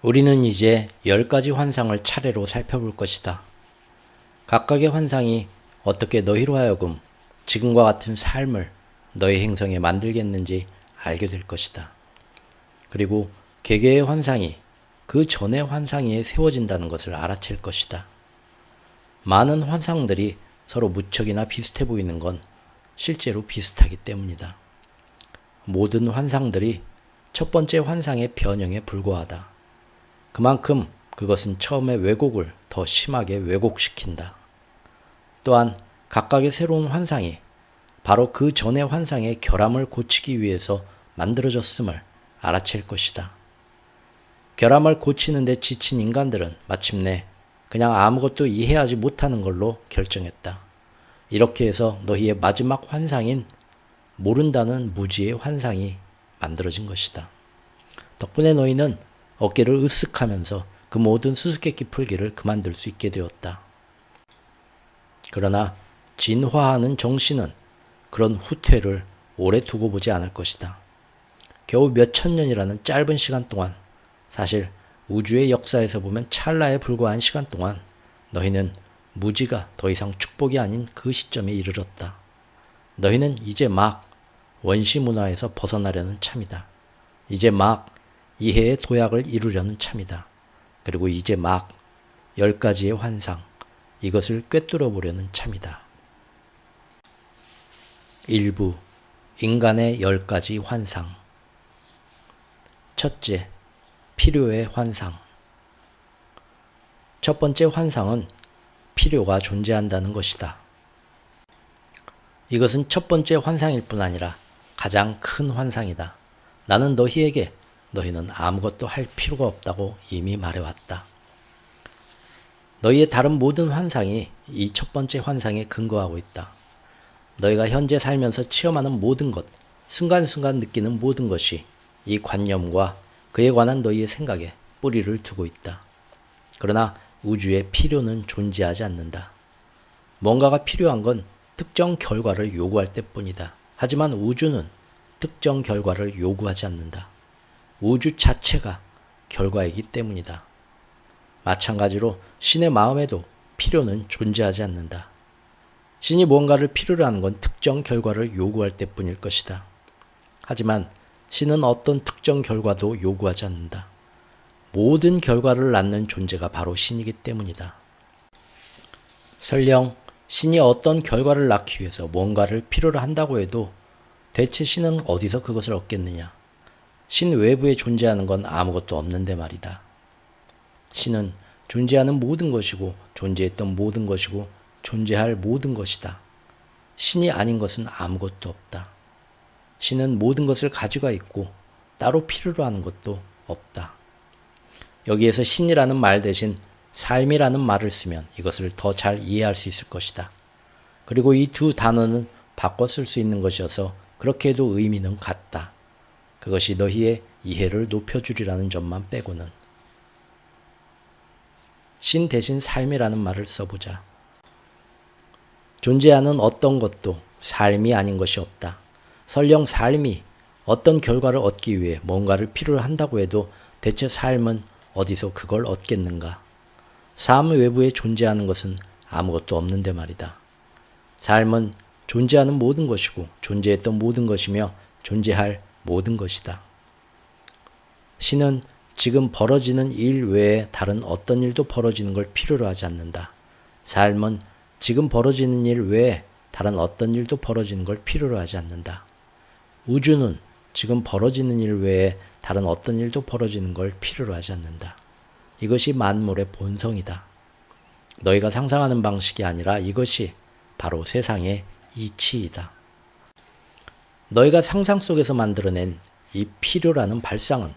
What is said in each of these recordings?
우리는 이제 10가지 환상을 차례로 살펴볼 것이다. 각각의 환상이 어떻게 너희로 하여금 지금과 같은 삶을 너희 행성에 만들겠는지 알게 될 것이다. 그리고 개개의 환상이 그 전의 환상 위에 세워진다는 것을 알아챌 것이다. 많은 환상들이 서로 무척이나 비슷해 보이는 건 실제로 비슷하기 때문이다. 모든 환상들이 첫 번째 환상의 변형에 불과하다. 그만큼 그것은 처음의 왜곡을 더 심하게 왜곡시킨다. 또한 각각의 새로운 환상이 바로 그 전의 환상의 결함을 고치기 위해서 만들어졌음을 알아챌 것이다. 결함을 고치는 데 지친 인간들은 마침내 그냥 아무것도 이해하지 못하는 걸로 결정했다. 이렇게 해서 너희의 마지막 환상인 모른다는 무지의 환상이 만들어진 것이다. 덕분에 너희는 어깨를 으쓱하면서 그 모든 수수께끼 풀기를 그만둘 수 있게 되었다. 그러나 진화하는 정신은 그런 후퇴를 오래 두고 보지 않을 것이다. 겨우 몇천 년이라는 짧은 시간 동안, 사실 우주의 역사에서 보면 찰나에 불과한 시간 동안 너희는 무지가 더 이상 축복이 아닌 그 시점에 이르렀다. 너희는 이제 막 원시 문화에서 벗어나려는 참이다. 이제 막 이해의 도약을 이루려는 참이다. 그리고 이제 막 10가지의 환상, 이것을 꿰뚫어 보려는 참이다. 일부 인간의 10가지 환상. 첫째, 필요의 환상. 첫 번째 환상은 필요가 존재한다는 것이다. 이것은 첫 번째 환상일 뿐 아니라 가장 큰 환상이다. 나는 너희에게 너희는 아무것도 할 필요가 없다고 이미 말해왔다. 너희의 다른 모든 환상이 이 첫 번째 환상에 근거하고 있다. 너희가 현재 살면서 체험하는 모든 것, 순간순간 느끼는 모든 것이 이 관념과 그에 관한 너희의 생각에 뿌리를 두고 있다. 그러나 우주에 필요는 존재하지 않는다. 뭔가가 필요한 건 특정 결과를 요구할 때뿐이다. 하지만 우주는 특정 결과를 요구하지 않는다. 우주 자체가 결과이기 때문이다. 마찬가지로 신의 마음에도 필요는 존재하지 않는다. 신이 뭔가를 필요로 하는 건 특정 결과를 요구할 때뿐일 것이다. 하지만 신은 어떤 특정 결과도 요구하지 않는다. 모든 결과를 낳는 존재가 바로 신이기 때문이다. 설령 신이 어떤 결과를 낳기 위해서 뭔가를 필요로 한다고 해도 대체 신은 어디서 그것을 얻겠느냐? 신 외부에 존재하는 건 아무것도 없는데 말이다. 신은 존재하는 모든 것이고 존재했던 모든 것이고 존재할 모든 것이다. 신이 아닌 것은 아무것도 없다. 신은 모든 것을 가지고 있고 따로 필요로 하는 것도 없다. 여기에서 신이라는 말 대신 삶이라는 말을 쓰면 이것을 더 잘 이해할 수 있을 것이다. 그리고 이 두 단어는 바꿔 쓸 수 있는 것이어서 그렇게 해도 의미는 같다. 그것이 너희의 이해를 높여주리라는 점만 빼고는. 신 대신 삶이라는 말을 써보자. 존재하는 어떤 것도 삶이 아닌 것이 없다. 설령 삶이 어떤 결과를 얻기 위해 뭔가를 필요로 한다고 해도 대체 삶은 어디서 그걸 얻겠는가? 삶 외부에 존재하는 것은 아무것도 없는데 말이다. 삶은 존재하는 모든 것이고 존재했던 모든 것이며 존재할 모든 것이다. 신은 지금 벌어지는 일 외에 다른 어떤 일도 벌어지는 걸 필요로 하지 않는다. 삶은 지금 벌어지는 일 외에 다른 어떤 일도 벌어지는 걸 필요로 하지 않는다. 우주는 지금 벌어지는 일 외에 다른 어떤 일도 벌어지는 걸 필요로 하지 않는다. 이것이 만물의 본성이다. 너희가 상상하는 방식이 아니라 이것이 바로 세상의 이치이다. 너희가 상상 속에서 만들어낸 이 필요라는 발상은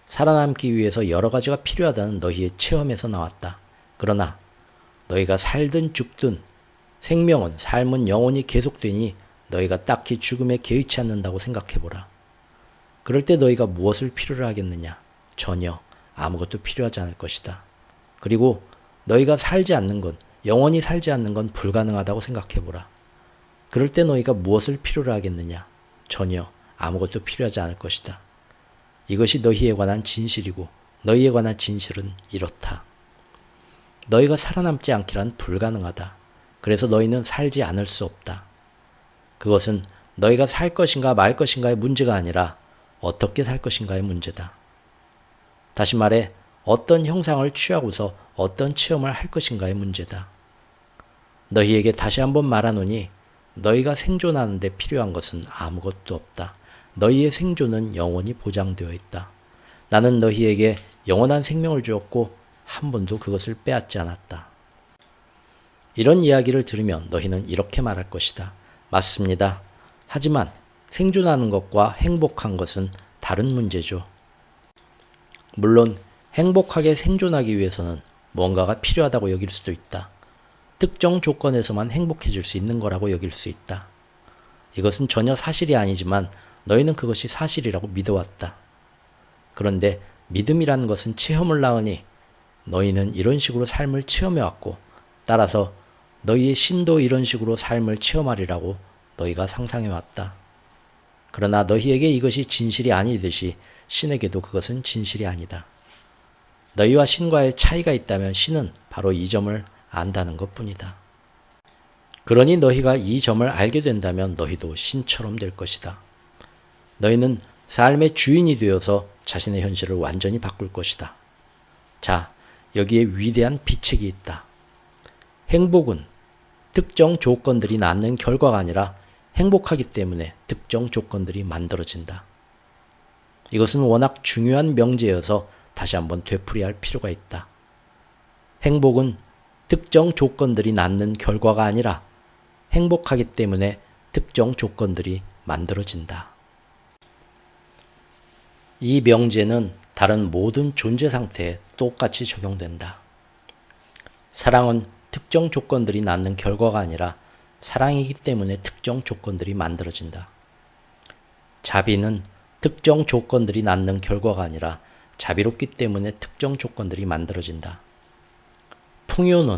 살아남기 위해서 여러 가지가 필요하다는 너희의 체험에서 나왔다. 그러나 너희가 살든 죽든 생명은 삶은 영원히 계속되니 너희가 딱히 죽음에 개의치 않는다고 생각해보라. 그럴 때 너희가 무엇을 필요로 하겠느냐? 전혀 아무것도 필요하지 않을 것이다. 그리고 너희가 살지 않는 건, 영원히 살지 않는 건 불가능하다고 생각해보라. 그럴 때 너희가 무엇을 필요로 하겠느냐? 전혀 아무것도 필요하지 않을 것이다. 이것이 너희에 관한 진실이고 너희에 관한 진실은 이렇다. 너희가 살아남지 않기란 불가능하다. 그래서 너희는 살지 않을 수 없다. 그것은 너희가 살 것인가 말 것인가의 문제가 아니라 어떻게 살 것인가의 문제다. 다시 말해 어떤 형상을 취하고서 어떤 체험을 할 것인가의 문제다. 너희에게 다시 한번 말하노니 너희가 생존하는 데 필요한 것은 아무것도 없다. 너희의 생존은 영원히 보장되어 있다. 나는 너희에게 영원한 생명을 주었고 한 번도 그것을 빼앗지 않았다. 이런 이야기를 들으면 너희는 이렇게 말할 것이다. 맞습니다. 하지만 생존하는 것과 행복한 것은 다른 문제죠. 물론 행복하게 생존하기 위해서는 뭔가가 필요하다고 여길 수도 있다. 특정 조건에서만 행복해질 수 있는 거라고 여길 수 있다. 이것은 전혀 사실이 아니지만 너희는 그것이 사실이라고 믿어왔다. 그런데 믿음이라는 것은 체험을 낳으니 너희는 이런 식으로 삶을 체험해왔고 따라서 너희의 신도 이런 식으로 삶을 체험하리라고 너희가 상상해왔다. 그러나 너희에게 이것이 진실이 아니듯이 신에게도 그것은 진실이 아니다. 너희와 신과의 차이가 있다면 신은 바로 이 점을 안다는 것뿐이다. 그러니 너희가 이 점을 알게 된다면 너희도 신처럼 될 것이다. 너희는 삶의 주인이 되어서 자신의 현실을 완전히 바꿀 것이다. 자, 여기에 위대한 비책이 있다. 행복은 특정 조건들이 낳는 결과가 아니라 행복하기 때문에 특정 조건들이 만들어진다. 이것은 워낙 중요한 명제여서 다시 한번 되풀이할 필요가 있다. 행복은 특정 조건들이 낳는 결과가 아니라 행복하기 때문에 특정 조건들이 만들어진다. 이 명제는 다른 모든 존재 상태에 똑같이 적용된다. 사랑은 특정 조건들이 낳는 결과가 아니라 사랑이기 때문에 특정 조건들이 만들어진다. 자비는 특정 조건들이 낳는 결과가 아니라 자비롭기 때문에 특정 조건들이 만들어진다. 풍요는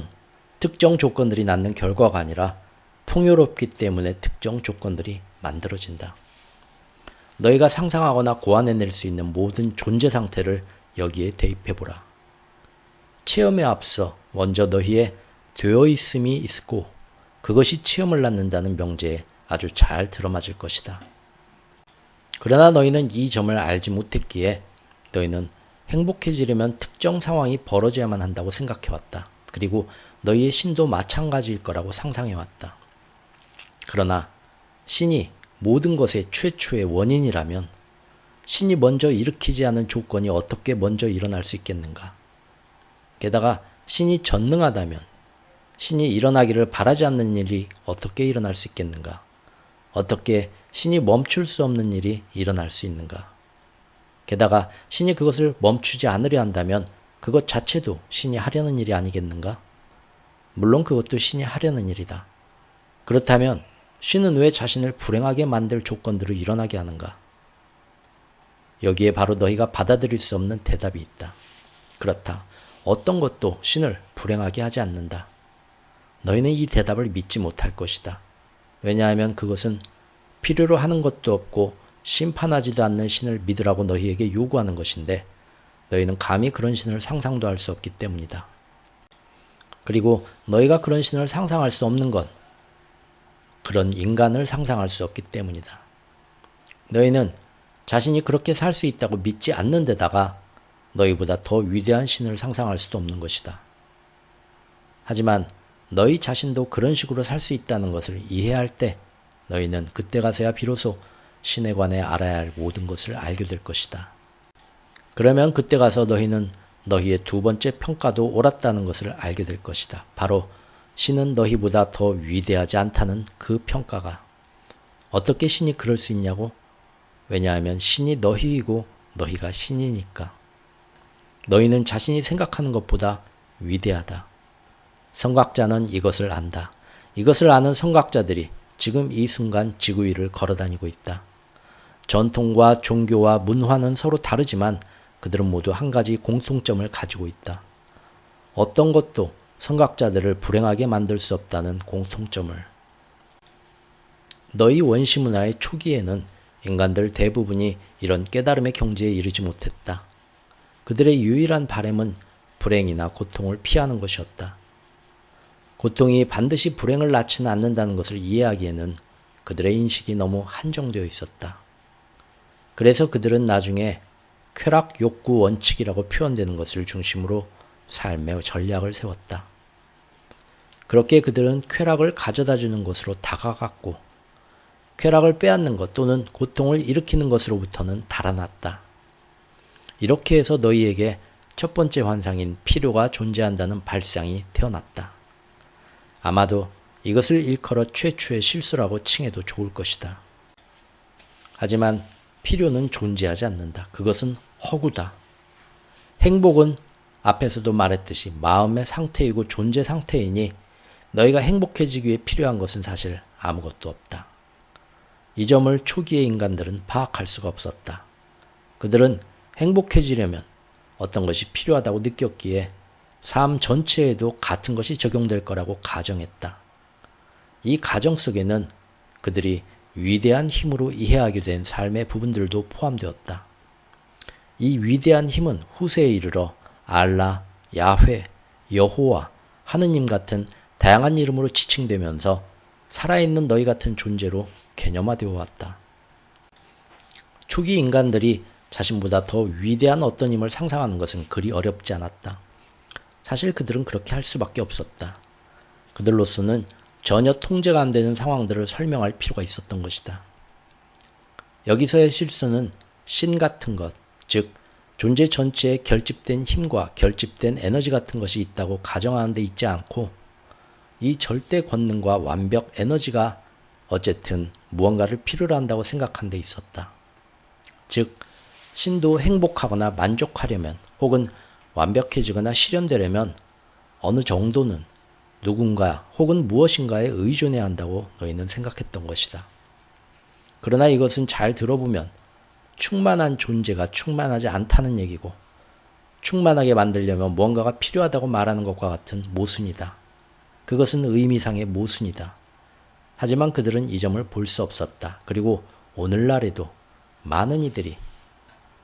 특정 조건들이 낳는 결과가 아니라 풍요롭기 때문에 특정 조건들이 만들어진다. 너희가 상상하거나 고안해낼 수 있는 모든 존재 상태를 여기에 대입해보라. 체험에 앞서 먼저 너희의 되어 있음이 있고 그것이 체험을 낳는다는 명제에 아주 잘 들어맞을 것이다. 그러나 너희는 이 점을 알지 못했기에 너희는 행복해지려면 특정 상황이 벌어져야만 한다고 생각해왔다. 그리고 너희의 신도 마찬가지일 거라고 상상해왔다. 그러나 신이 모든 것의 최초의 원인이라면 신이 먼저 일으키지 않은 조건이 어떻게 먼저 일어날 수 있겠는가? 게다가 신이 전능하다면 신이 일어나기를 바라지 않는 일이 어떻게 일어날 수 있겠는가? 어떻게 신이 멈출 수 없는 일이 일어날 수 있는가? 게다가 신이 그것을 멈추지 않으려 한다면 그것 자체도 신이 하려는 일이 아니겠는가? 물론 그것도 신이 하려는 일이다. 그렇다면 신은 왜 자신을 불행하게 만들 조건들을 일어나게 하는가? 여기에 바로 너희가 받아들일 수 없는 대답이 있다. 그렇다. 어떤 것도 신을 불행하게 하지 않는다. 너희는 이 대답을 믿지 못할 것이다. 왜냐하면 그것은 필요로 하는 것도 없고 심판하지도 않는 신을 믿으라고 너희에게 요구하는 것인데 너희는 감히 그런 신을 상상도 할 수 없기 때문이다. 그리고 너희가 그런 신을 상상할 수 없는 건 그런 인간을 상상할 수 없기 때문이다. 너희는 자신이 그렇게 살 수 있다고 믿지 않는 데다가 너희보다 더 위대한 신을 상상할 수도 없는 것이다. 하지만 너희 자신도 그런 식으로 살 수 있다는 것을 이해할 때 너희는 그때 가서야 비로소 신에 관해 알아야 할 모든 것을 알게 될 것이다. 그러면 그때 가서 너희는 너희의 두 번째 평가도 옳았다는 것을 알게 될 것이다. 바로 신은 너희보다 더 위대하지 않다는 그 평가가. 어떻게 신이 그럴 수 있냐고? 왜냐하면 신이 너희이고 너희가 신이니까. 너희는 자신이 생각하는 것보다 위대하다. 성각자는 이것을 안다. 이것을 아는 성각자들이 지금 이 순간 지구 위를 걸어다니고 있다. 전통과 종교와 문화는 서로 다르지만 그들은 모두 한 가지 공통점을 가지고 있다. 어떤 것도 성각자들을 불행하게 만들 수 없다는 공통점을. 너희 원시 문화의 초기에는 인간들 대부분이 이런 깨달음의 경지에 이르지 못했다. 그들의 유일한 바램은 불행이나 고통을 피하는 것이었다. 고통이 반드시 불행을 낳지는 않는다는 것을 이해하기에는 그들의 인식이 너무 한정되어 있었다. 그래서 그들은 나중에 쾌락 욕구 원칙이라고 표현되는 것을 중심으로 삶의 전략을 세웠다. 그렇게 그들은 쾌락을 가져다주는 것으로 다가갔고 쾌락을 빼앗는 것 또는 고통을 일으키는 것으로부터는 달아났다. 이렇게 해서 너희에게 첫 번째 환상인 필요가 존재한다는 발상이 태어났다. 아마도 이것을 일컬어 최초의 실수라고 칭해도 좋을 것이다. 하지만 필요는 존재하지 않는다. 그것은 허구다. 행복은 앞에서도 말했듯이 마음의 상태이고 존재 상태이니 너희가 행복해지기 위해 필요한 것은 사실 아무것도 없다. 이 점을 초기의 인간들은 파악할 수가 없었다. 그들은 행복해지려면 어떤 것이 필요하다고 느꼈기에 삶 전체에도 같은 것이 적용될 거라고 가정했다. 이 가정 속에는 그들이 위대한 힘으로 이해하게 된 삶의 부분들도 포함되었다. 이 위대한 힘은 후세에 이르러 알라, 야훼, 여호와, 하느님 같은 다양한 이름으로 지칭되면서 살아있는 너희 같은 존재로 개념화되어 왔다. 초기 인간들이 자신보다 더 위대한 어떤 힘을 상상하는 것은 그리 어렵지 않았다. 사실 그들은 그렇게 할 수밖에 없었다. 그들로서는 전혀 통제가 안 되는 상황들을 설명할 필요가 있었던 것이다. 여기서의 실수는 신 같은 것, 즉 존재 전체에 결집된 힘과 결집된 에너지 같은 것이 있다고 가정하는 데 있지 않고 이 절대 권능과 완벽 에너지가 어쨌든 무언가를 필요로 한다고 생각한 데 있었다. 즉 신도 행복하거나 만족하려면 혹은 완벽해지거나 실현되려면 어느 정도는 누군가 혹은 무엇인가에 의존해야 한다고 너희는 생각했던 것이다. 그러나 이것은 잘 들어보면 충만한 존재가 충만하지 않다는 얘기고 충만하게 만들려면 무언가가 필요하다고 말하는 것과 같은 모순이다. 그것은 의미상의 모순이다. 하지만 그들은 이 점을 볼 수 없었다. 그리고 오늘날에도 많은 이들이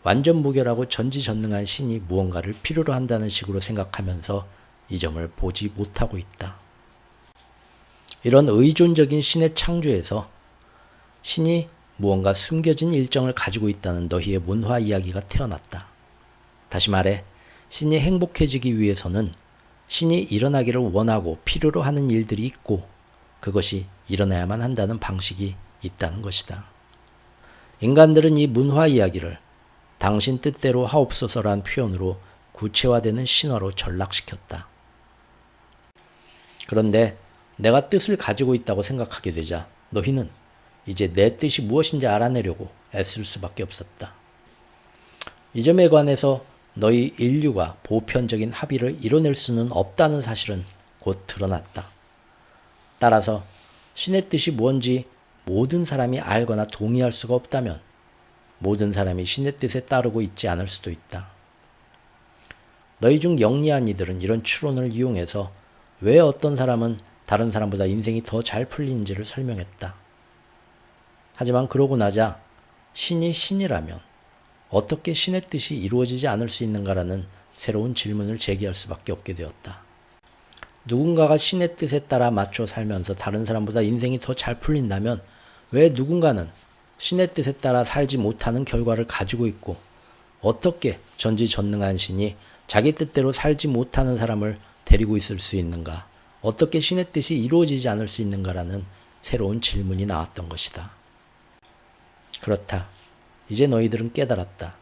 완전 무결하고 전지전능한 신이 무언가를 필요로 한다는 식으로 생각하면서 이 점을 보지 못하고 있다. 이런 의존적인 신의 창조에서 신이 무언가 숨겨진 일정을 가지고 있다는 너희의 문화 이야기가 태어났다. 다시 말해 신이 행복해지기 위해서는 신이 일어나기를 원하고 필요로 하는 일들이 있고 그것이 일어나야만 한다는 방식이 있다는 것이다. 인간들은 이 문화 이야기를 당신 뜻대로 하옵소서란 표현으로 구체화되는 신화로 전락시켰다. 그런데 내가 뜻을 가지고 있다고 생각하게 되자 너희는 이제 내 뜻이 무엇인지 알아내려고 애쓸 수밖에 없었다. 이 점에 관해서 너희 인류가 보편적인 합의를 이뤄낼 수는 없다는 사실은 곧 드러났다. 따라서 신의 뜻이 뭔지 모든 사람이 알거나 동의할 수가 없다면 모든 사람이 신의 뜻에 따르고 있지 않을 수도 있다. 너희 중 영리한 이들은 이런 추론을 이용해서 왜 어떤 사람은 다른 사람보다 인생이 더 잘 풀리는지를 설명했다. 하지만 그러고 나자 신이 신이라면 어떻게 신의 뜻이 이루어지지 않을 수 있는가라는 새로운 질문을 제기할 수밖에 없게 되었다. 누군가가 신의 뜻에 따라 맞춰 살면서 다른 사람보다 인생이 더 잘 풀린다면 왜 누군가는 신의 뜻에 따라 살지 못하는 결과를 가지고 있고 어떻게 전지전능한 신이 자기 뜻대로 살지 못하는 사람을 데리고 있을 수 있는가? 어떻게 신의 뜻이 이루어지지 않을 수 있는가라는 새로운 질문이 나왔던 것이다. 그렇다. 이제 너희들은 깨달았다.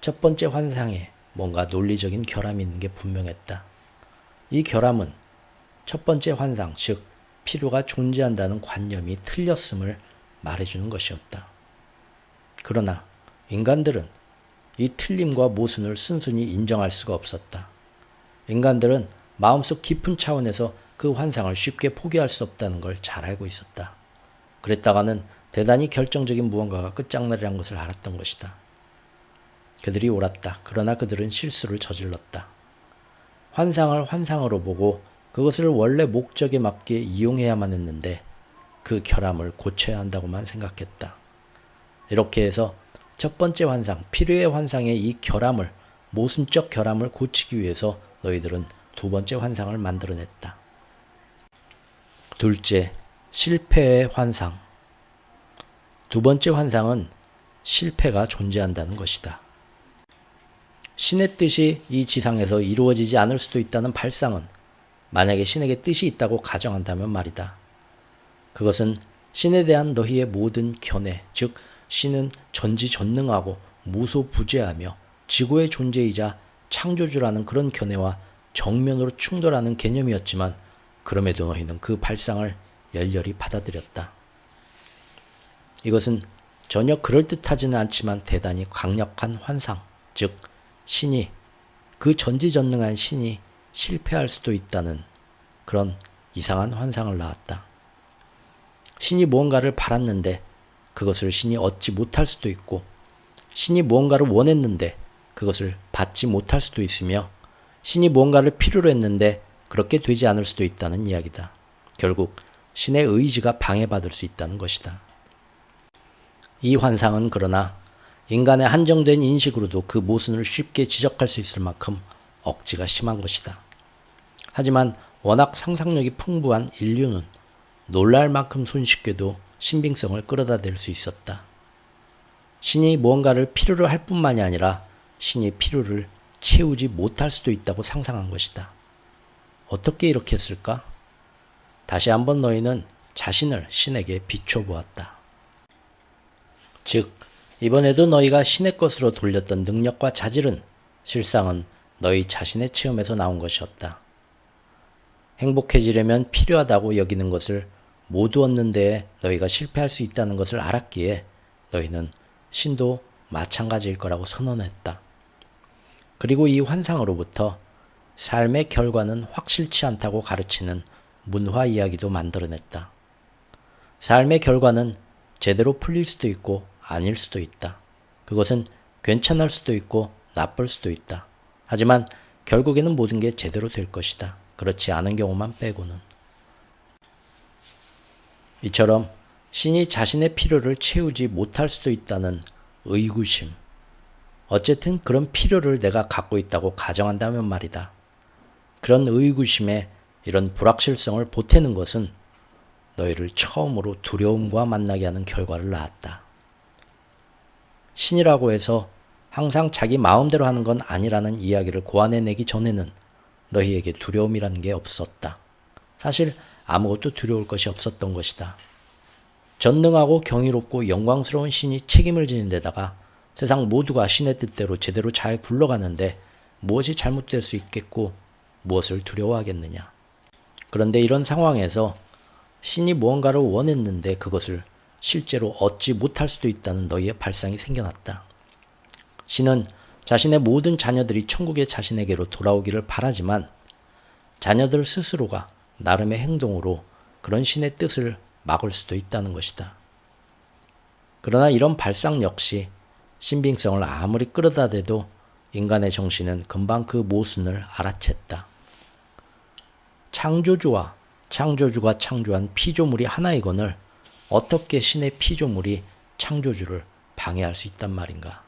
첫 번째 환상에 뭔가 논리적인 결함이 있는 게 분명했다. 이 결함은 첫 번째 환상, 즉 필요가 존재한다는 관념이 틀렸음을 말해주는 것이었다. 그러나 인간들은 이 틀림과 모순을 순순히 인정할 수가 없었다. 인간들은 마음속 깊은 차원에서 그 환상을 쉽게 포기할 수 없다는 걸 잘 알고 있었다. 그랬다가는 대단히 결정적인 무언가가 끝장나리란 것을 알았던 것이다. 그들이 옳았다. 그러나 그들은 실수를 저질렀다. 환상을 환상으로 보고 그것을 원래 목적에 맞게 이용해야만 했는데 그 결함을 고쳐야 한다고만 생각했다. 이렇게 해서 첫 번째 환상, 필요의 환상의 이 결함을 모순적 결함을 고치기 위해서 너희들은 두 번째 환상을 만들어냈다. 둘째, 실패의 환상. 두 번째 환상은 실패가 존재한다는 것이다. 신의 뜻이 이 지상에서 이루어지지 않을 수도 있다는 발상은 만약에 신에게 뜻이 있다고 가정한다면 말이다. 그것은 신에 대한 너희의 모든 견해, 즉 신은 전지전능하고 무소부재하며 지구의 존재이자 창조주라는 그런 견해와 정면으로 충돌하는 개념이었지만 그럼에도 너희는 그 발상을 열렬히 받아들였다. 이것은 전혀 그럴듯하지는 않지만 대단히 강력한 환상, 즉 신이, 그 전지전능한 신이 실패할 수도 있다는 그런 이상한 환상을 낳았다. 신이 무언가를 바랐는데 그것을 신이 얻지 못할 수도 있고, 신이 무언가를 원했는데 그것을 받지 못할 수도 있으며, 신이 무언가를 필요로 했는데 그렇게 되지 않을 수도 있다는 이야기다. 결국 신의 의지가 방해받을 수 있다는 것이다. 이 환상은 그러나 인간의 한정된 인식으로도 그 모순을 쉽게 지적할 수 있을 만큼 억지가 심한 것이다. 하지만 워낙 상상력이 풍부한 인류는 놀랄 만큼 손쉽게도 신빙성을 끌어다 댈 수 있었다. 신이 무언가를 필요로 할 뿐만이 아니라 신이 필요를 채우지 못할 수도 있다고 상상한 것이다. 어떻게 이렇게 했을까? 다시 한번 너희는 자신을 신에게 비춰보았다. 즉, 이번에도 너희가 신의 것으로 돌렸던 능력과 자질은 실상은 너희 자신의 체험에서 나온 것이었다. 행복해지려면 필요하다고 여기는 것을 모두 얻는 데에 너희가 실패할 수 있다는 것을 알았기에 너희는 신도 마찬가지일 거라고 선언했다. 그리고 이 환상으로부터 삶의 결과는 확실치 않다고 가르치는 문화 이야기도 만들어냈다. 삶의 결과는 제대로 풀릴 수도 있고 아닐 수도 있다. 그것은 괜찮을 수도 있고 나쁠 수도 있다. 하지만 결국에는 모든 게 제대로 될 것이다. 그렇지 않은 경우만 빼고는. 이처럼 신이 자신의 필요를 채우지 못할 수도 있다는 의구심. 어쨌든 그런 필요를 내가 갖고 있다고 가정한다면 말이다. 그런 의구심에 이런 불확실성을 보태는 것은 너희를 처음으로 두려움과 만나게 하는 결과를 낳았다. 신이라고 해서 항상 자기 마음대로 하는 건 아니라는 이야기를 고안해내기 전에는 너희에게 두려움이라는 게 없었다. 사실 아무것도 두려울 것이 없었던 것이다. 전능하고 경이롭고 영광스러운 신이 책임을 지는 데다가 세상 모두가 신의 뜻대로 제대로 잘 굴러가는데 무엇이 잘못될 수 있겠고 무엇을 두려워하겠느냐. 그런데 이런 상황에서 신이 무언가를 원했는데 그것을 실제로 얻지 못할 수도 있다는 너희의 발상이 생겨났다. 신은 자신의 모든 자녀들이 천국의 자신에게로 돌아오기를 바라지만 자녀들 스스로가 나름의 행동으로 그런 신의 뜻을 막을 수도 있다는 것이다. 그러나 이런 발상 역시 신빙성을 아무리 끌어다 대도 인간의 정신은 금방 그 모순을 알아챘다. 창조주와 창조주가 창조한 피조물이 하나이거늘 어떻게 신의 피조물이 창조주를 방해할 수 있단 말인가.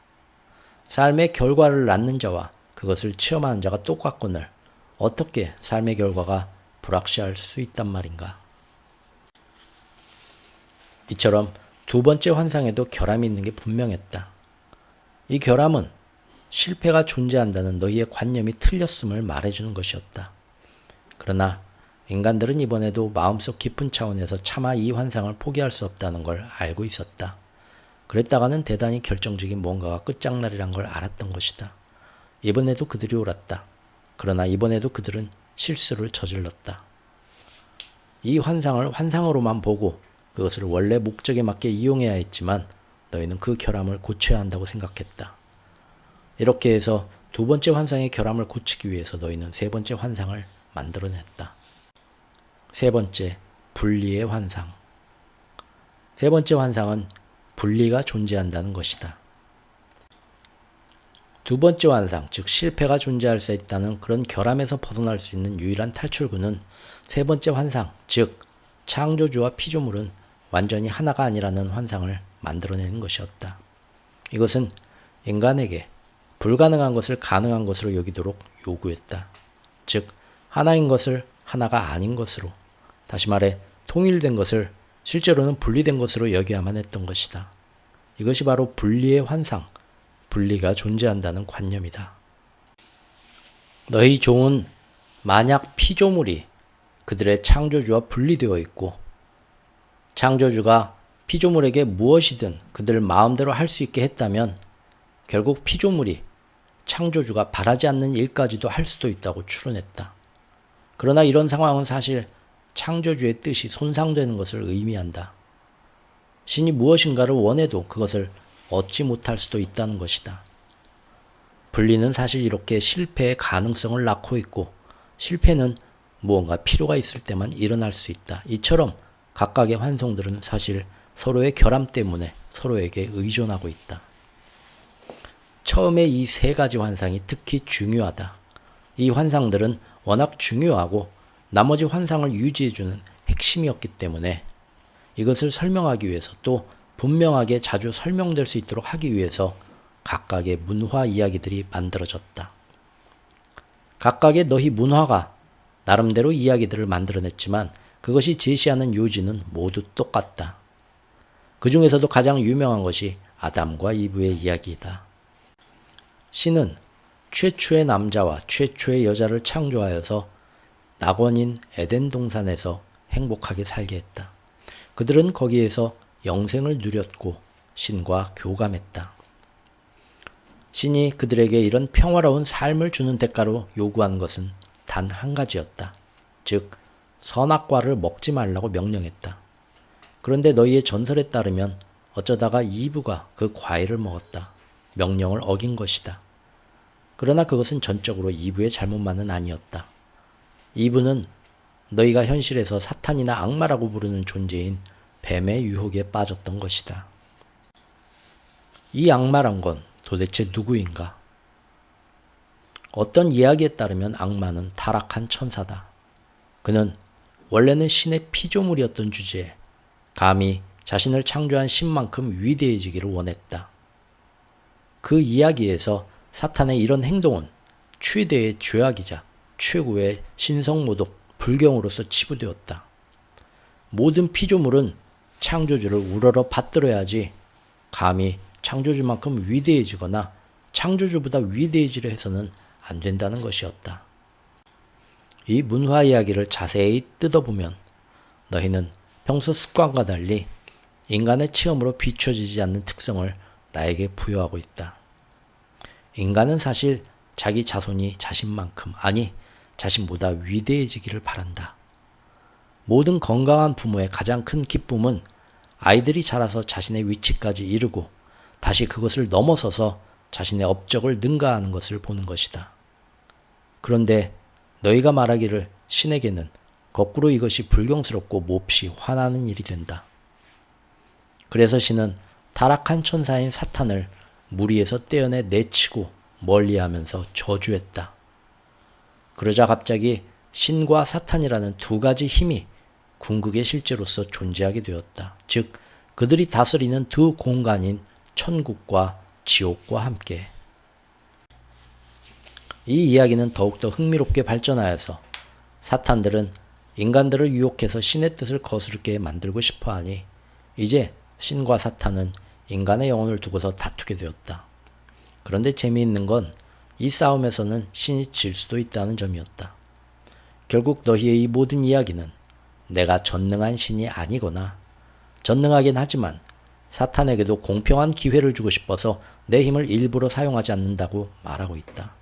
삶의 결과를 낳는 자와 그것을 체험하는 자가 똑같거늘 어떻게 삶의 결과가 불확실할 수 있단 말인가. 이처럼 두 번째 환상에도 결함이 있는 게 분명했다. 이 결함은 실패가 존재한다는 너희의 관념이 틀렸음을 말해주는 것이었다. 그러나 인간들은 이번에도 마음속 깊은 차원에서 차마 이 환상을 포기할 수 없다는 걸 알고 있었다. 그랬다가는 대단히 결정적인 뭔가가 끝장날이란 걸 알았던 것이다. 이번에도 그들이 옳았다. 그러나 이번에도 그들은 실수를 저질렀다. 이 환상을 환상으로만 보고 그것을 원래 목적에 맞게 이용해야 했지만 너희는 그 결함을 고쳐야 한다고 생각했다. 이렇게 해서 두 번째 환상의 결함을 고치기 위해서 너희는 세 번째 환상을 만들어냈다. 세 번째, 분리의 환상. 세 번째 환상은 분리가 존재한다는 것이다. 두 번째 환상, 즉 실패가 존재할 수 있다는 그런 결함에서 벗어날 수 있는 유일한 탈출구는 세 번째 환상, 즉 창조주와 피조물은 완전히 하나가 아니라는 환상을 만들어내는 것이었다. 이것은 인간에게 불가능한 것을 가능한 것으로 여기도록 요구했다. 즉 하나인 것을 하나가 아닌 것으로, 다시 말해 통일된 것을 실제로는 분리된 것으로 여겨야만 했던 것이다. 이것이 바로 분리의 환상, 분리가 존재한다는 관념이다. 너희 종은 만약 피조물이 그들의 창조주와 분리되어 있고 창조주가 피조물에게 무엇이든 그들 마음대로 할 수 있게 했다면 결국 피조물이 창조주가 바라지 않는 일까지도 할 수도 있다고 추론했다. 그러나 이런 상황은 사실 창조주의 뜻이 손상되는 것을 의미한다. 신이 무엇인가를 원해도 그것을 얻지 못할 수도 있다는 것이다. 분리는 사실 이렇게 실패의 가능성을 낳고 있고 실패는 무언가 필요가 있을 때만 일어날 수 있다. 이처럼 각각의 환상들은 사실 서로의 결함 때문에 서로에게 의존하고 있다. 처음에 이 세 가지 환상이 특히 중요하다. 이 환상들은 워낙 중요하고 나머지 환상을 유지해주는 핵심이었기 때문에 이것을 설명하기 위해서 또 분명하게 자주 설명될 수 있도록 하기 위해서 각각의 문화 이야기들이 만들어졌다. 각각의 너희 문화가 나름대로 이야기들을 만들어냈지만 그것이 제시하는 요지는 모두 똑같다. 그 중에서도 가장 유명한 것이 아담과 이브의 이야기이다. 신은 최초의 남자와 최초의 여자를 창조하여서 낙원인 에덴 동산에서 행복하게 살게 했다. 그들은 거기에서 영생을 누렸고 신과 교감했다. 신이 그들에게 이런 평화로운 삶을 주는 대가로 요구한 것은 단 한 가지였다. 즉 선악과를 먹지 말라고 명령했다. 그런데 너희의 전설에 따르면 어쩌다가 이브가 그 과일을 먹었다. 명령을 어긴 것이다. 그러나 그것은 전적으로 이브의 잘못만은 아니었다. 이브는 너희가 현실에서 사탄이나 악마라고 부르는 존재인 뱀의 유혹에 빠졌던 것이다. 이 악마란 건 도대체 누구인가? 어떤 이야기에 따르면 악마는 타락한 천사다. 그는 원래는 신의 피조물이었던 주제에 감히 자신을 창조한 신만큼 위대해지기를 원했다. 그 이야기에서 사탄의 이런 행동은 최대의 죄악이자 최고의 신성모독, 불경으로서 치부되었다. 모든 피조물은 창조주를 우러러 받들어야지 감히 창조주만큼 위대해지거나 창조주보다 위대해지려 해서는 안 된다는 것이었다. 이 문화 이야기를 자세히 뜯어보면 너희는 평소 습관과 달리 인간의 체험으로 비춰지지 않는 특성을 나에게 부여하고 있다. 인간은 사실 자기 자손이 자신만큼, 아니 자신보다 위대해지기를 바란다. 모든 건강한 부모의 가장 큰 기쁨은 아이들이 자라서 자신의 위치까지 이르고 다시 그것을 넘어서서 자신의 업적을 능가하는 것을 보는 것이다. 그런데 너희가 말하기를 신에게는 거꾸로 이것이 불경스럽고 몹시 화나는 일이 된다. 그래서 신은 타락한 천사인 사탄을 무리에서 떼어내 내치고 멀리하면서 저주했다. 그러자 갑자기 신과 사탄이라는 두 가지 힘이 궁극의 실제로서 존재하게 되었다. 즉 그들이 다스리는 두 공간인 천국과 지옥과 함께. 이 이야기는 더욱더 흥미롭게 발전하여서 사탄들은 인간들을 유혹해서 신의 뜻을 거스르게 만들고 싶어하니 이제 신과 사탄은 인간의 영혼을 두고서 다투게 되었다. 그런데 재미있는 건 이 싸움에서는 신이 질 수도 있다는 점이었다. 결국 너희의 이 모든 이야기는 내가 전능한 신이 아니거나 전능하긴 하지만 사탄에게도 공평한 기회를 주고 싶어서 내 힘을 일부러 사용하지 않는다고 말하고 있다.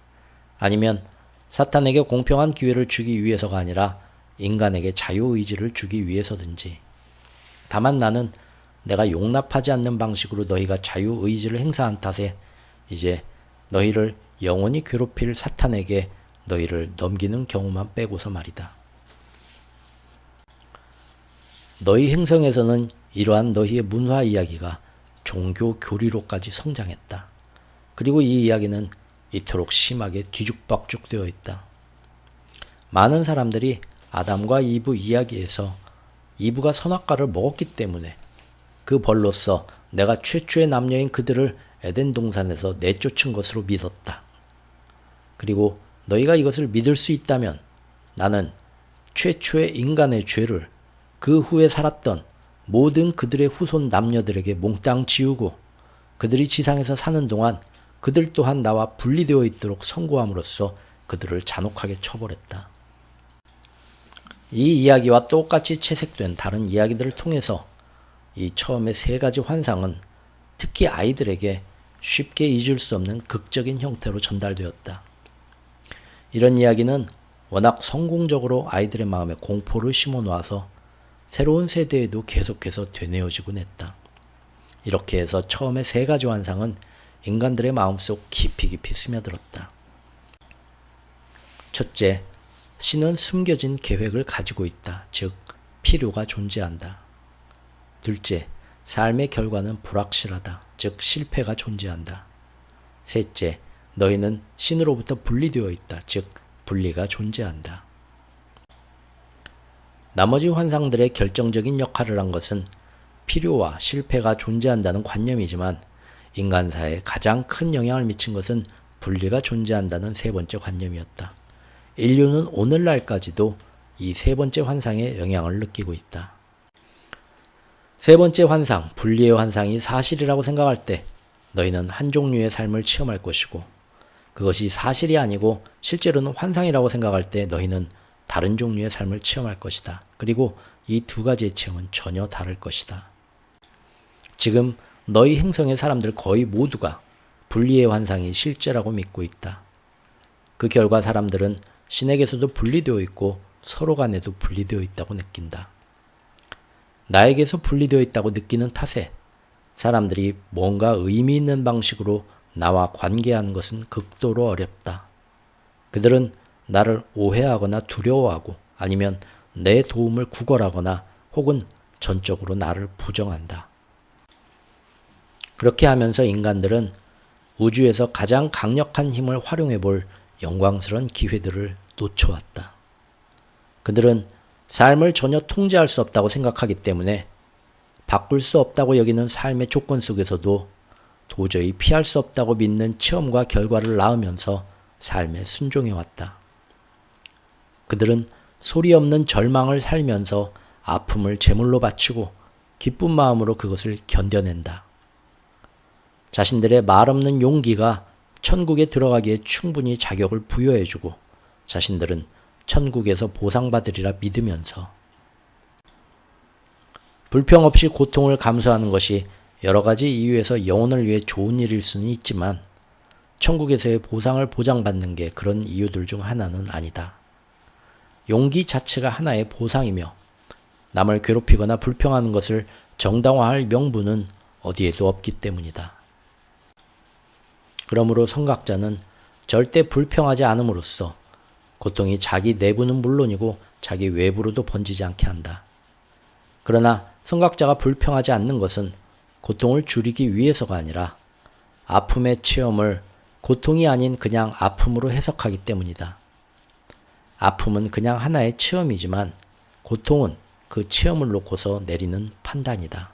아니면 사탄에게 공평한 기회를 주기 위해서가 아니라 인간에게 자유의지를 주기 위해서든지. 다만 나는 내가 용납하지 않는 방식으로 너희가 자유의지를 행사한 탓에 이제 너희를 영원히 괴롭힐 사탄에게 너희를 넘기는 경우만 빼고서 말이다. 너희 행성에서는 이러한 너희의 문화 이야기가 종교 교리로까지 성장했다. 그리고 이 이야기는 이토록 심하게 뒤죽박죽 되어 있다. 많은 사람들이 아담과 이브 이야기에서 이브가 선악과를 먹었기 때문에 그 벌로써 내가 최초의 남녀인 그들을 에덴 동산에서 내쫓은 것으로 믿었다. 그리고 너희가 이것을 믿을 수 있다면 나는 최초의 인간의 죄를 그 후에 살았던 모든 그들의 후손 남녀들에게 몽땅 지우고 그들이 지상에서 사는 동안 그들 또한 나와 분리되어 있도록 선고함으로써 그들을 잔혹하게 처벌했다. 이 이야기와 똑같이 채색된 다른 이야기들을 통해서 이 처음의 세 가지 환상은 특히 아이들에게 쉽게 잊을 수 없는 극적인 형태로 전달되었다. 이런 이야기는 워낙 성공적으로 아이들의 마음에 공포를 심어놓아서 새로운 세대에도 계속해서 되뇌어지곤 했다. 이렇게 해서 처음의 세 가지 환상은 인간들의 마음속 깊이 스며들었다. 첫째, 신은 숨겨진 계획을 가지고 있다. 즉, 필요가 존재한다. 둘째, 삶의 결과는 불확실하다. 즉, 실패가 존재한다. 셋째, 너희는 신으로부터 분리되어 있다. 즉, 분리가 존재한다. 나머지 환상들의 결정적인 역할을 한 것은 필요와 실패가 존재한다는 관념이지만 인간사에 가장 큰 영향을 미친 것은 분리가 존재한다는 세 번째 관념이었다. 인류는 오늘날까지도 이 세 번째 환상의 영향을 느끼고 있다. 세 번째 환상, 분리의 환상이 사실이라고 생각할 때 너희는 한 종류의 삶을 체험할 것이고 그것이 사실이 아니고 실제로는 환상이라고 생각할 때 너희는 다른 종류의 삶을 체험할 것이다. 그리고 이 두 가지의 체험은 전혀 다를 것이다. 지금 너희 행성의 사람들 거의 모두가 분리의 환상이 실제라고 믿고 있다. 그 결과 사람들은 신에게서도 분리되어 있고 서로 간에도 분리되어 있다고 느낀다. 나에게서 분리되어 있다고 느끼는 탓에 사람들이 뭔가 의미 있는 방식으로 나와 관계하는 것은 극도로 어렵다. 그들은 나를 오해하거나 두려워하고 아니면 내 도움을 구걸하거나 혹은 전적으로 나를 부정한다. 그렇게 하면서 인간들은 우주에서 가장 강력한 힘을 활용해 볼 영광스러운 기회들을 놓쳐왔다. 그들은 삶을 전혀 통제할 수 없다고 생각하기 때문에 바꿀 수 없다고 여기는 삶의 조건 속에서도 도저히 피할 수 없다고 믿는 체험과 결과를 낳으면서 삶에 순종해왔다. 그들은 소리 없는 절망을 살면서 아픔을 제물로 바치고 기쁜 마음으로 그것을 견뎌낸다. 자신들의 말없는 용기가 천국에 들어가기에 충분히 자격을 부여해주고 자신들은 천국에서 보상받으리라 믿으면서 불평 없이 고통을 감수하는 것이 여러 가지 이유에서 영혼을 위해 좋은 일일 수는 있지만 천국에서의 보상을 보장받는 게 그런 이유들 중 하나는 아니다. 용기 자체가 하나의 보상이며 남을 괴롭히거나 불평하는 것을 정당화할 명분은 어디에도 없기 때문이다. 그러므로 성각자는 절대 불평하지 않음으로써 고통이 자기 내부는 물론이고 자기 외부로도 번지지 않게 한다. 그러나 성각자가 불평하지 않는 것은 고통을 줄이기 위해서가 아니라 아픔의 체험을 고통이 아닌 그냥 아픔으로 해석하기 때문이다. 아픔은 그냥 하나의 체험이지만 고통은 그 체험을 놓고서 내리는 판단이다.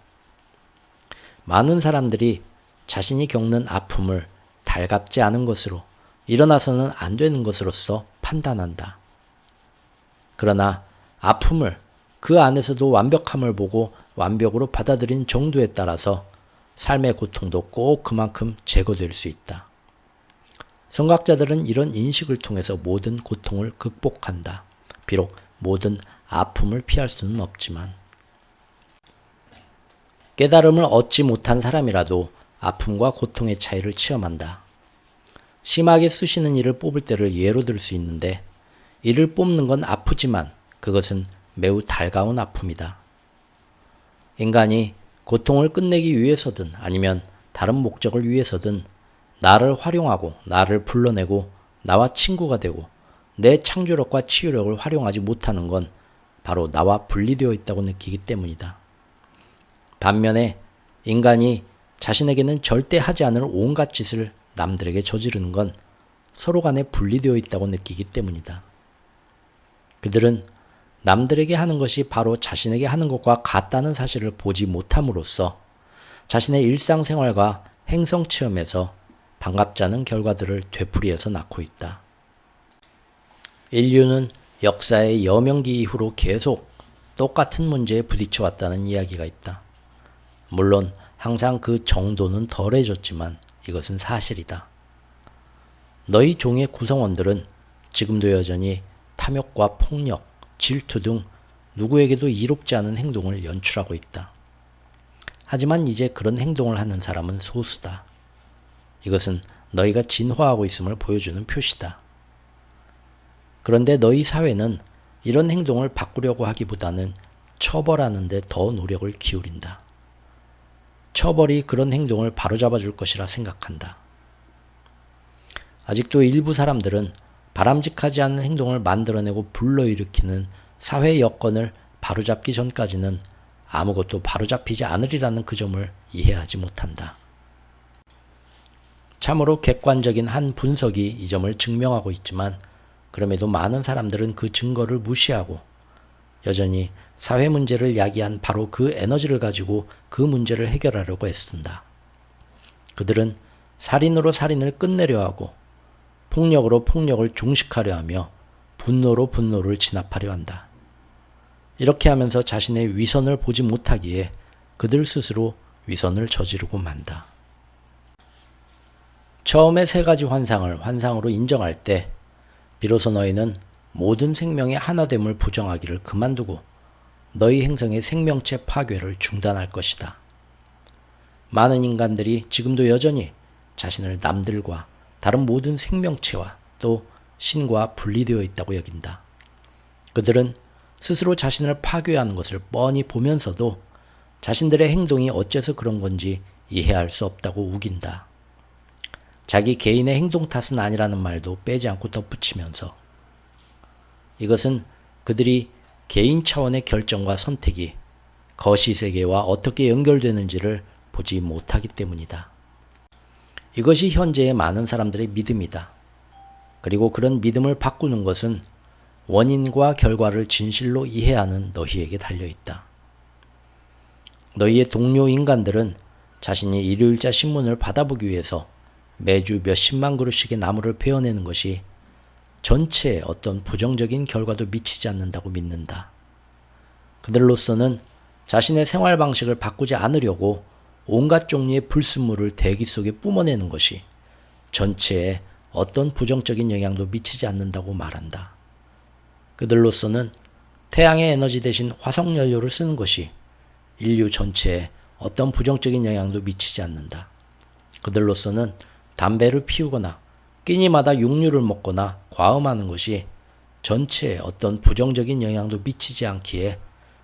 많은 사람들이 자신이 겪는 아픔을 달갑지 않은 것으로 일어나서는 안 되는 것으로서 판단한다. 그러나 아픔을 그 안에서도 완벽함을 보고 완벽으로 받아들인 정도에 따라서 삶의 고통도 꼭 그만큼 제거될 수 있다. 성각자들은 이런 인식을 통해서 모든 고통을 극복한다. 비록 모든 아픔을 피할 수는 없지만 깨달음을 얻지 못한 사람이라도 아픔과 고통의 차이를 체험한다. 심하게 쑤시는 이를 뽑을 때를 예로 들 수 있는데 이를 뽑는 건 아프지만 그것은 매우 달가운 아픔이다. 인간이 고통을 끝내기 위해서든 아니면 다른 목적을 위해서든 나를 활용하고 나를 불러내고 나와 친구가 되고 내 창조력과 치유력을 활용하지 못하는 건 바로 나와 분리되어 있다고 느끼기 때문이다. 반면에 인간이 자신에게는 절대 하지 않을 온갖 짓을 남들에게 저지르는 건 서로 간에 분리되어 있다고 느끼기 때문이다. 그들은 남들에게 하는 것이 바로 자신에게 하는 것과 같다는 사실을 보지 못함으로써 자신의 일상생활과 행성 체험에서 반갑지 않은 결과들을 되풀이해서 낳고 있다. 인류는 역사의 여명기 이후로 계속 똑같은 문제에 부딪혀 왔다는 이야기가 있다. 물론 항상 그 정도는 덜해졌지만 이것은 사실이다. 너희 종의 구성원들은 지금도 여전히 탐욕과 폭력, 질투 등 누구에게도 이롭지 않은 행동을 연출하고 있다. 하지만 이제 그런 행동을 하는 사람은 소수다. 이것은 너희가 진화하고 있음을 보여주는 표시다. 그런데 너희 사회는 이런 행동을 바꾸려고 하기보다는 처벌하는 데 더 노력을 기울인다. 처벌이 그런 행동을 바로잡아 줄 것이라 생각한다. 아직도 일부 사람들은 바람직하지 않은 행동을 만들어내고 불러일으키는 사회 여건을 바로잡기 전까지는 아무것도 바로잡히지 않으리라는 그 점을 이해하지 못한다. 참으로 객관적인 한 분석이 이 점을 증명하고 있지만 그럼에도 많은 사람들은 그 증거를 무시하고 여전히 사회 문제를 야기한 바로 그 에너지를 가지고 그 문제를 해결하려고 애쓴다. 그들은 살인으로 살인을 끝내려 하고 폭력으로 폭력을 종식하려 하며 분노로 분노를 진압하려 한다. 이렇게 하면서 자신의 위선을 보지 못하기에 그들 스스로 위선을 저지르고 만다. 처음에 세 가지 환상을 환상으로 인정할 때 비로소 너희는 모든 생명의 하나됨을 부정하기를 그만두고 너희 행성의 생명체 파괴를 중단할 것이다. 많은 인간들이 지금도 여전히 자신을 남들과 다른 모든 생명체와 또 신과 분리되어 있다고 여긴다. 그들은 스스로 자신을 파괴하는 것을 뻔히 보면서도 자신들의 행동이 어째서 그런 건지 이해할 수 없다고 우긴다. 자기 개인의 행동 탓은 아니라는 말도 빼지 않고 덧붙이면서 이것은 그들이 개인 차원의 결정과 선택이 거시세계와 어떻게 연결되는지를 보지 못하기 때문이다. 이것이 현재의 많은 사람들의 믿음이다. 그리고 그런 믿음을 바꾸는 것은 원인과 결과를 진실로 이해하는 너희에게 달려있다. 너희의 동료 인간들은 자신이 일요일자 신문을 받아보기 위해서 매주 몇십만 그루씩의 나무를 베어내는 것이 전체에 어떤 부정적인 결과도 미치지 않는다고 믿는다. 그들로서는 자신의 생활 방식을 바꾸지 않으려고 온갖 종류의 불순물을 대기 속에 뿜어내는 것이 전체에 어떤 부정적인 영향도 미치지 않는다고 말한다. 그들로서는 태양의 에너지 대신 화석 연료를 쓰는 것이 인류 전체에 어떤 부정적인 영향도 미치지 않는다. 그들로서는 담배를 피우거나 끼니마다 육류를 먹거나 과음하는 것이 전체에 어떤 부정적인 영향도 미치지 않기에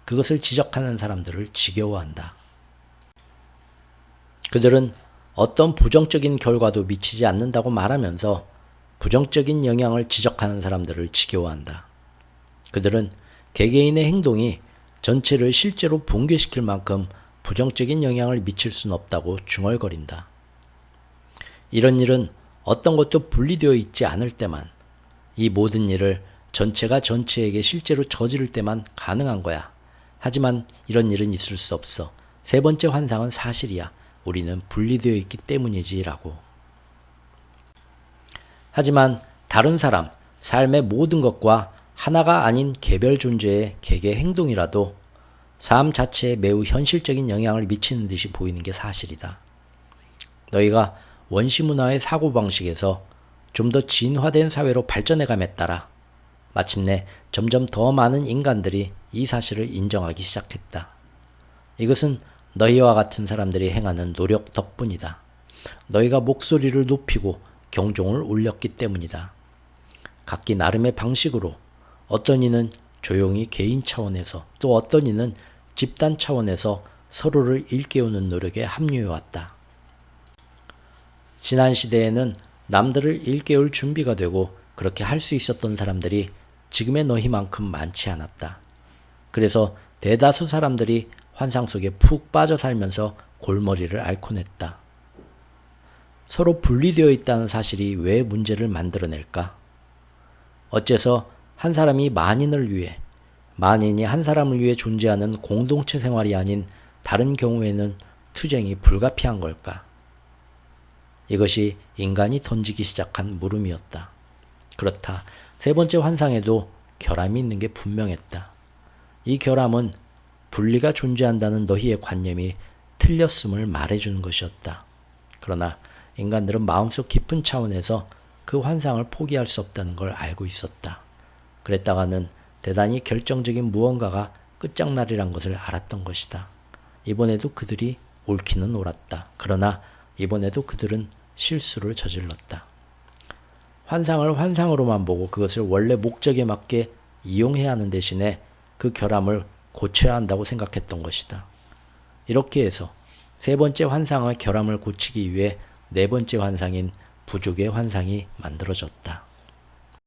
그것을 지적하는 사람들을 지겨워한다. 그들은 어떤 부정적인 결과도 미치지 않는다고 말하면서 부정적인 영향을 지적하는 사람들을 지겨워한다. 그들은 개개인의 행동이 전체를 실제로 붕괴시킬 만큼 부정적인 영향을 미칠 수는 없다고 중얼거린다. 이런 일은 어떤 것도 분리되어 있지 않을 때만, 이 모든 일을 전체가 전체에게 실제로 저지를 때만 가능한 거야. 하지만 이런 일은 있을 수 없어. 세 번째 환상은 사실이야. 우리는 분리되어 있기 때문이지라고. 하지만 다른 사람, 삶의 모든 것과 하나가 아닌 개별 존재의 개개 행동이라도 삶 자체에 매우 현실적인 영향을 미치는 듯이 보이는 게 사실이다. 너희가 원시문화의 사고방식에서 좀 더 진화된 사회로 발전해감에 따라 마침내 점점 더 많은 인간들이 이 사실을 인정하기 시작했다. 이것은 너희와 같은 사람들이 행하는 노력 덕분이다. 너희가 목소리를 높이고 경종을 울렸기 때문이다. 각기 나름의 방식으로 어떤 이는 조용히 개인 차원에서 또 어떤 이는 집단 차원에서 서로를 일깨우는 노력에 합류해왔다. 지난 시대에는 남들을 일깨울 준비가 되고 그렇게 할 수 있었던 사람들이 지금의 너희만큼 많지 않았다. 그래서 대다수 사람들이 환상 속에 푹 빠져 살면서 골머리를 앓곤 했다. 서로 분리되어 있다는 사실이 왜 문제를 만들어낼까? 어째서 한 사람이 만인을 위해, 만인이 한 사람을 위해 존재하는 공동체 생활이 아닌 다른 경우에는 투쟁이 불가피한 걸까? 이것이 인간이 던지기 시작한 물음이었다. 그렇다. 세 번째 환상에도 결함이 있는 게 분명했다. 이 결함은 분리가 존재한다는 너희의 관념이 틀렸음을 말해주는 것이었다. 그러나 인간들은 마음속 깊은 차원에서 그 환상을 포기할 수 없다는 걸 알고 있었다. 그랬다가는 대단히 결정적인 무언가가 끝장날이란 것을 알았던 것이다. 이번에도 그들이 옳기는 옳았다. 그러나 이번에도 그들은 실수를 저질렀다. 환상을 환상으로만 보고 그것을 원래 목적에 맞게 이용해야 하는 대신에 그 결함을 고쳐야 한다고 생각했던 것이다. 이렇게 해서 세 번째 환상의 결함을 고치기 위해 네 번째 환상인 부족의 환상이 만들어졌다.